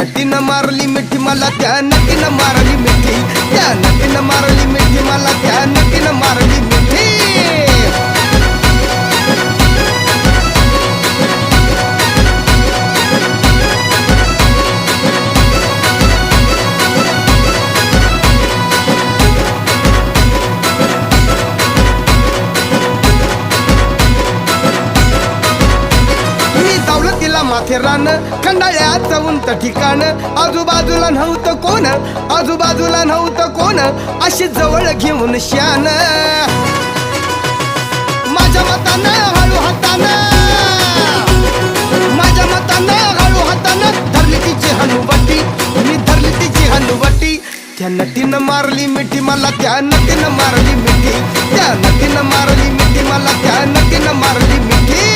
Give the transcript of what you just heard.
नटीनं मारली मिठी मला, त्या नटीनं मारली मिठी, त्या नटीनं मारली मिठी मला, त्या नटीनं मारली मिठी. माथेरान खंडाळ्याचं उंच ठिकाण, आजूबाजूला नव्हतं कोण, आजूबाजूला नव्हतं कोण, अशी जवळ घेऊन शान. माझ्या मतानं हळू हातानं, माझ्या मतानं हळू हातानं धरली तिची हनुवटी, मी धरली तिची हनुवटी. त्या नटीनं मारली मिठी मला, त्या नटीनं मारली मिठी, त्या नटीनं मारली मिठी मला, त्या नटीनं मारली मिठी.